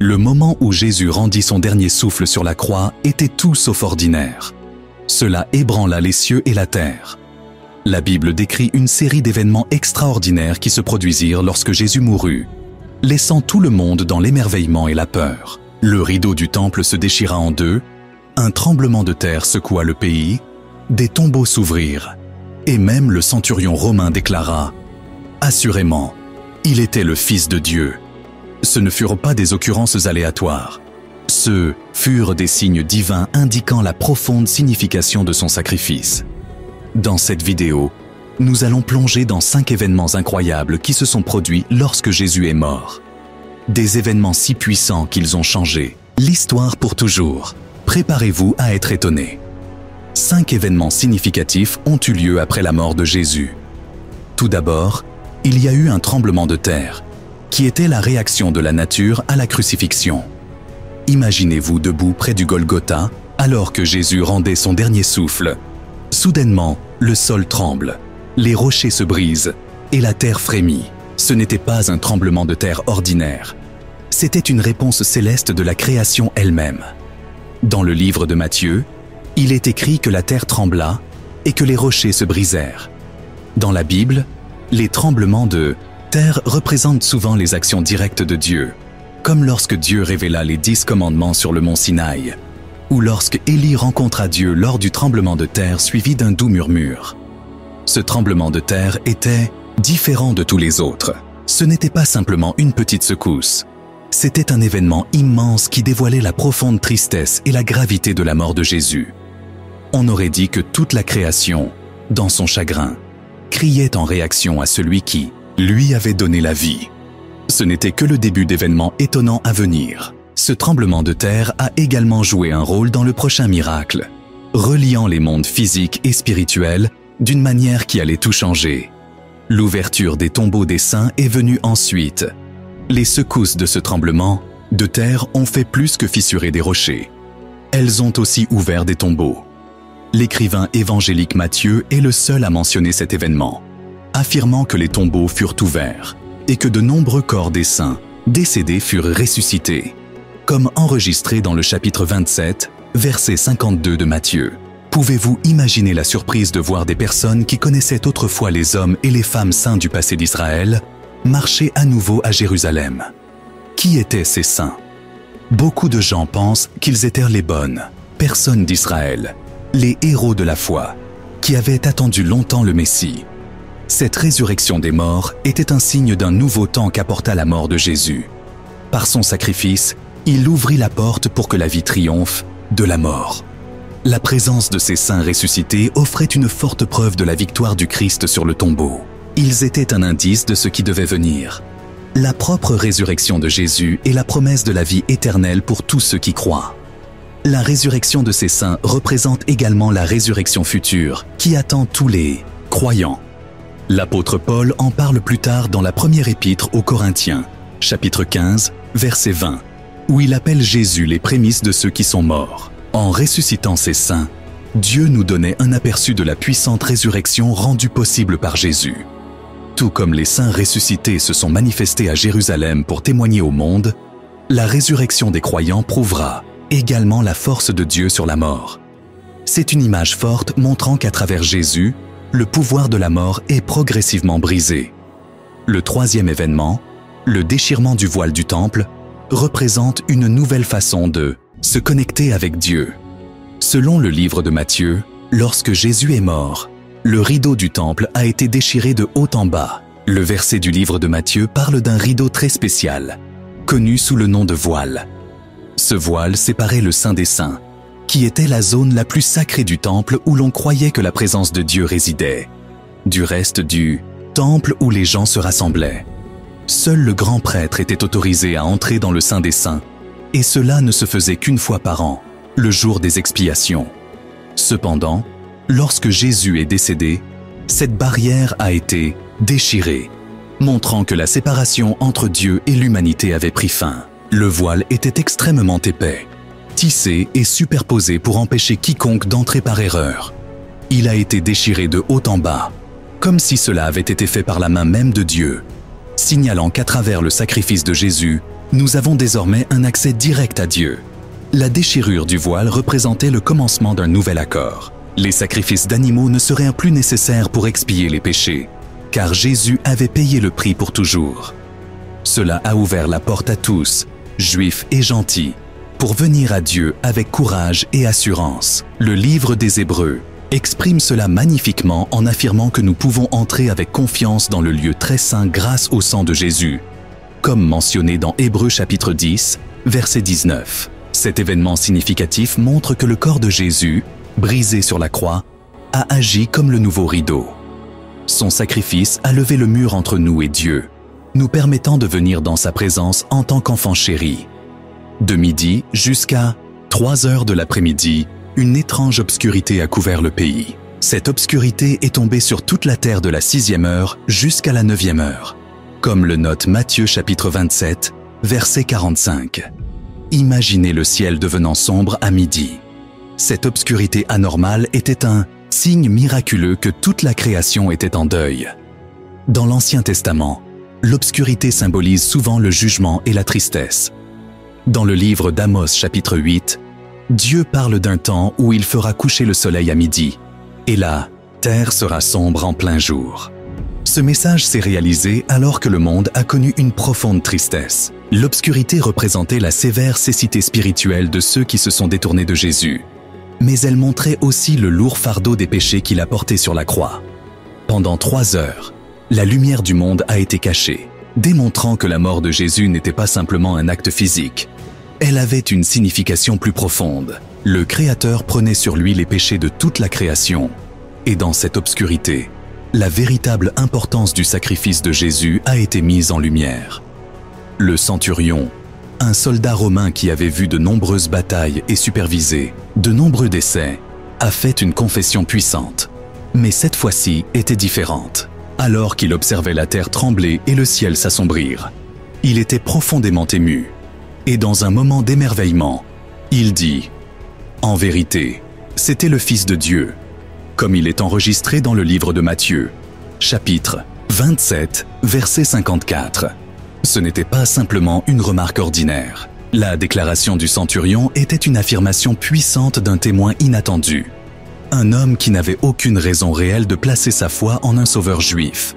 Le moment où Jésus rendit son dernier souffle sur la croix était tout sauf ordinaire. Cela ébranla les cieux et la terre. La Bible décrit une série d'événements extraordinaires qui se produisirent lorsque Jésus mourut, laissant tout le monde dans l'émerveillement et la peur. Le rideau du temple se déchira en deux, un tremblement de terre secoua le pays, des tombeaux s'ouvrirent, et même le centurion romain déclara « Assurément, il était le Fils de Dieu ». Ce ne furent pas des occurrences aléatoires. Ce furent des signes divins indiquant la profonde signification de son sacrifice. Dans cette vidéo, nous allons plonger dans 5 événements incroyables qui se sont produits lorsque Jésus est mort. Des événements si puissants qu'ils ont changé l'histoire pour toujours. Préparez-vous à être étonnés. 5 événements significatifs ont eu lieu après la mort de Jésus. Tout d'abord, il y a eu un tremblement de terre, qui était la réaction de la nature à la crucifixion. Imaginez-vous debout près du Golgotha, alors que Jésus rendait son dernier souffle. Soudainement, le sol tremble, les rochers se brisent et la terre frémit. Ce n'était pas un tremblement de terre ordinaire. C'était une réponse céleste de la création elle-même. Dans le livre de Matthieu, il est écrit que la terre trembla et que les rochers se brisèrent. Dans la Bible, les tremblements de terre représentent souvent les actions directes de Dieu, comme lorsque Dieu révéla les 10 commandements sur le mont Sinaï, ou lorsque Élie rencontra Dieu lors du tremblement de terre suivi d'un doux murmure. Ce tremblement de terre était différent de tous les autres. Ce n'était pas simplement une petite secousse. C'était un événement immense qui dévoilait la profonde tristesse et la gravité de la mort de Jésus. On aurait dit que toute la création, dans son chagrin, criait en réaction à celui qui lui avait donné la vie. Ce n'était que le début d'événements étonnants à venir. Ce tremblement de terre a également joué un rôle dans le prochain miracle, reliant les mondes physiques et spirituels d'une manière qui allait tout changer. L'ouverture des tombeaux des saints est venue ensuite. Les secousses de ce tremblement de terre ont fait plus que fissurer des rochers. Elles ont aussi ouvert des tombeaux. L'écrivain évangélique Matthieu est le seul à mentionner cet événement, affirmant que les tombeaux furent ouverts et que de nombreux corps des saints décédés furent ressuscités, comme enregistré dans le chapitre 27, verset 52 de Matthieu. Pouvez-vous imaginer la surprise de voir des personnes qui connaissaient autrefois les hommes et les femmes saints du passé d'Israël marcher à nouveau à Jérusalem? Qui étaient ces saints? Beaucoup de gens pensent qu'ils étaient les bonnes personnes d'Israël, les héros de la foi, qui avaient attendu longtemps le Messie. Cette résurrection des morts était un signe d'un nouveau temps qu'apporta la mort de Jésus. Par son sacrifice, il ouvrit la porte pour que la vie triomphe de la mort. La présence de ces saints ressuscités offrait une forte preuve de la victoire du Christ sur le tombeau. Ils étaient un indice de ce qui devait venir. La propre résurrection de Jésus est la promesse de la vie éternelle pour tous ceux qui croient. La résurrection de ces saints représente également la résurrection future qui attend tous les croyants. L'apôtre Paul en parle plus tard dans la première épître aux Corinthiens, chapitre 15, verset 20, où il appelle Jésus les prémices de ceux qui sont morts. En ressuscitant ces saints, Dieu nous donnait un aperçu de la puissante résurrection rendue possible par Jésus. Tout comme les saints ressuscités se sont manifestés à Jérusalem pour témoigner au monde, la résurrection des croyants prouvera également la force de Dieu sur la mort. C'est une image forte montrant qu'à travers Jésus, le pouvoir de la mort est progressivement brisé. Le troisième événement, le déchirement du voile du temple, représente une nouvelle façon de se connecter avec Dieu. Selon le livre de Matthieu, lorsque Jésus est mort, le rideau du temple a été déchiré de haut en bas. Le verset du livre de Matthieu parle d'un rideau très spécial, connu sous le nom de voile. Ce voile séparait le Saint des Saints, qui était la zone la plus sacrée du temple où l'on croyait que la présence de Dieu résidait, du reste du temple où les gens se rassemblaient. Seul le grand prêtre était autorisé à entrer dans le Saint des Saints, et cela ne se faisait qu'une fois par an, le jour des expiations. Cependant, lorsque Jésus est décédé, cette barrière a été déchirée, montrant que la séparation entre Dieu et l'humanité avait pris fin. Le voile était extrêmement épais, tissé et superposé pour empêcher quiconque d'entrer par erreur. Il a été déchiré de haut en bas, comme si cela avait été fait par la main même de Dieu, signalant qu'à travers le sacrifice de Jésus, Nous avons désormais un accès direct à Dieu. La déchirure du voile représentait le commencement d'un nouvel accord. Les sacrifices d'animaux ne seraient plus nécessaires pour expier les péchés, car Jésus avait payé le prix pour toujours. Cela a ouvert la porte à tous, juifs et gentils, pour venir à Dieu avec courage et assurance. Le livre des Hébreux exprime cela magnifiquement en affirmant que nous pouvons entrer avec confiance dans le lieu très saint grâce au sang de Jésus, comme mentionné dans Hébreux chapitre 10, verset 19. Cet événement significatif montre que le corps de Jésus, brisé sur la croix, a agi comme le nouveau rideau. Son sacrifice a levé le mur entre nous et Dieu, nous permettant de venir dans sa présence en tant qu'enfants chéris. De midi jusqu'à 3 heures de l'après-midi, une étrange obscurité a couvert le pays. Cette obscurité est tombée sur toute la terre de la 6e heure jusqu'à la 9e heure, comme le note Matthieu chapitre 27, verset 45. Imaginez le ciel devenant sombre à midi. Cette obscurité anormale était un signe miraculeux que toute la création était en deuil. Dans l'Ancien Testament, l'obscurité symbolise souvent le jugement et la tristesse. Dans le livre d'Amos chapitre 8, Dieu parle d'un temps où il fera coucher le soleil à midi, et la terre sera sombre en plein jour. Ce message s'est réalisé alors que le monde a connu une profonde tristesse. L'obscurité représentait la sévère cécité spirituelle de ceux qui se sont détournés de Jésus. Mais elle montrait aussi le lourd fardeau des péchés qu'il a portés sur la croix. Pendant 3 heures, la lumière du monde a été cachée, démontrant que la mort de Jésus n'était pas simplement un acte physique. Elle avait une signification plus profonde. Le Créateur prenait sur lui les péchés de toute la création. Et dans cette obscurité, la véritable importance du sacrifice de Jésus a été mise en lumière. Le centurion, un soldat romain qui avait vu de nombreuses batailles et supervisé de nombreux décès, a fait une confession puissante. Mais cette fois-ci était différente. Alors qu'il observait la terre trembler et le ciel s'assombrir, il était profondément ému. Et dans un moment d'émerveillement, il dit « En vérité, c'était le Fils de Dieu », comme il est enregistré dans le livre de Matthieu, chapitre 27, verset 54. Ce n'était pas simplement une remarque ordinaire. La déclaration du centurion était une affirmation puissante d'un témoin inattendu. Un homme qui n'avait aucune raison réelle de placer sa foi en un sauveur juif.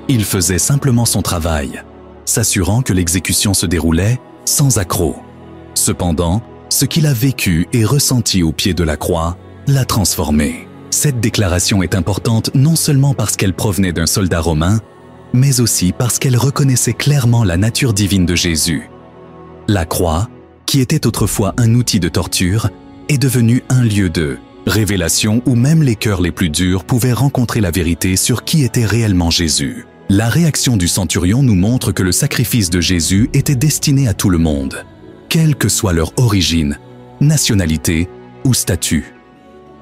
Il faisait simplement son travail, s'assurant que l'exécution se déroulait sans accroc. Cependant, ce qu'il a vécu et ressenti au pied de la croix l'a transformé. Cette déclaration est importante non seulement parce qu'elle provenait d'un soldat romain, mais aussi parce qu'elle reconnaissait clairement la nature divine de Jésus. La croix, qui était autrefois un outil de torture, est devenue un lieu de révélation où même les cœurs les plus durs pouvaient rencontrer la vérité sur qui était réellement Jésus. La réaction du centurion nous montre que le sacrifice de Jésus était destiné à tout le monde, quelle que soit leur origine, nationalité ou statut.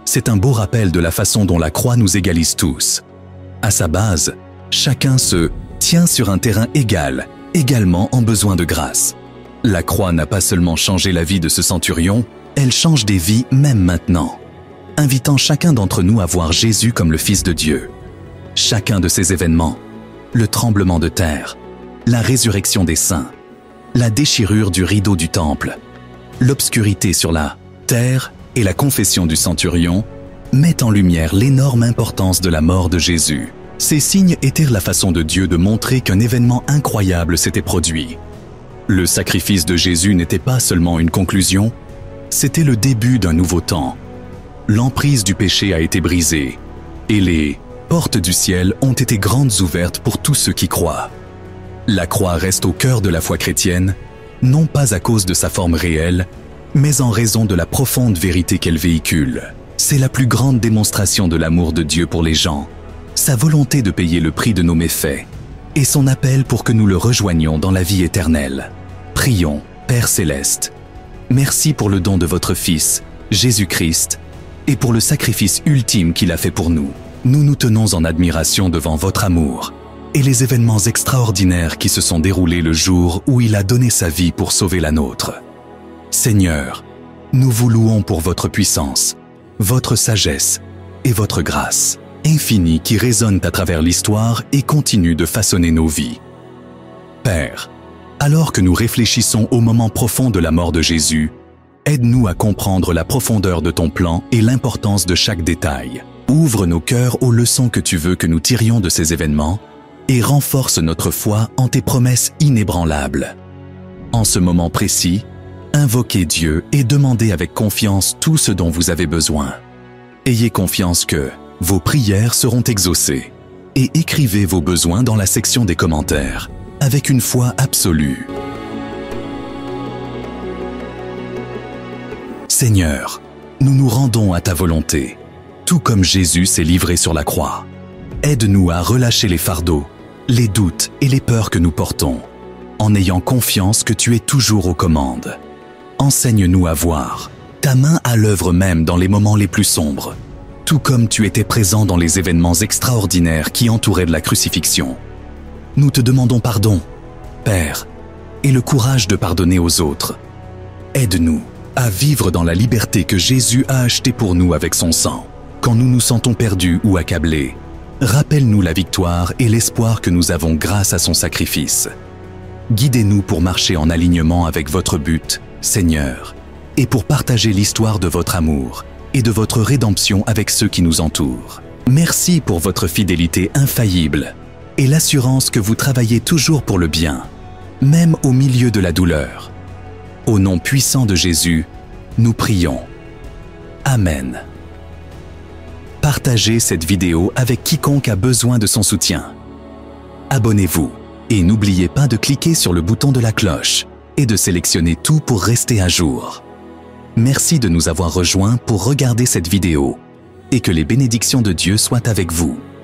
C'est un beau rappel de la façon dont la croix nous égalise tous. À sa base, chacun se tient sur un terrain égal, également en besoin de grâce. La croix n'a pas seulement changé la vie de ce centurion, elle change des vies même maintenant, invitant chacun d'entre nous à voir Jésus comme le Fils de Dieu. Chacun de ces événements, le tremblement de terre, la résurrection des saints, la déchirure du rideau du temple, l'obscurité sur la terre et la confession du centurion, mettent en lumière l'énorme importance de la mort de Jésus. Ces signes étaient la façon de Dieu de montrer qu'un événement incroyable s'était produit. Le sacrifice de Jésus n'était pas seulement une conclusion, c'était le début d'un nouveau temps. L'emprise du péché a été brisée, et les portes du ciel ont été grandes ouvertes pour tous ceux qui croient. La croix reste au cœur de la foi chrétienne, non pas à cause de sa forme réelle, mais en raison de la profonde vérité qu'elle véhicule. C'est la plus grande démonstration de l'amour de Dieu pour les gens, sa volonté de payer le prix de nos méfaits, et son appel pour que nous le rejoignions dans la vie éternelle. Prions, Père Céleste. Merci pour le don de votre Fils, Jésus-Christ, et pour le sacrifice ultime qu'il a fait pour nous. Nous nous tenons en admiration devant votre amour et les événements extraordinaires qui se sont déroulés le jour où il a donné sa vie pour sauver la nôtre. Seigneur, nous vous louons pour votre puissance, votre sagesse et votre grâce infinie qui résonnent à travers l'histoire et continuent de façonner nos vies. Père, Alors que nous réfléchissons au moment profond de la mort de Jésus, aide-nous à comprendre la profondeur de ton plan et l'importance de chaque détail. Ouvre nos cœurs aux leçons que tu veux que nous tirions de ces événements et renforce notre foi en tes promesses inébranlables. En ce moment précis, invoquez Dieu et demandez avec confiance tout ce dont vous avez besoin. Ayez confiance que vos prières seront exaucées et écrivez vos besoins dans la section des commentaires avec une foi absolue. Seigneur, nous nous rendons à ta volonté, tout comme Jésus s'est livré sur la croix. Aide-nous à relâcher les fardeaux, les doutes et les peurs que nous portons, en ayant confiance que tu es toujours aux commandes. Enseigne-nous à voir ta main à l'œuvre même dans les moments les plus sombres, tout comme tu étais présent dans les événements extraordinaires qui entouraient de la crucifixion. Nous te demandons pardon, Père, et le courage de pardonner aux autres. Aide-nous à vivre dans la liberté que Jésus a achetée pour nous avec son sang. Quand nous nous sentons perdus ou accablés, rappelle-nous la victoire et l'espoir que nous avons grâce à son sacrifice. Guidez-nous pour marcher en alignement avec votre but, Seigneur, et pour partager l'histoire de votre amour et de votre rédemption avec ceux qui nous entourent. Merci pour votre fidélité infaillible et l'assurance que vous travaillez toujours pour le bien, même au milieu de la douleur. Au nom puissant de Jésus, nous prions. Amen. Partagez cette vidéo avec quiconque a besoin de son soutien. Abonnez-vous et n'oubliez pas de cliquer sur le bouton de la cloche et de sélectionner tout pour rester à jour. Merci de nous avoir rejoints pour regarder cette vidéo et que les bénédictions de Dieu soient avec vous.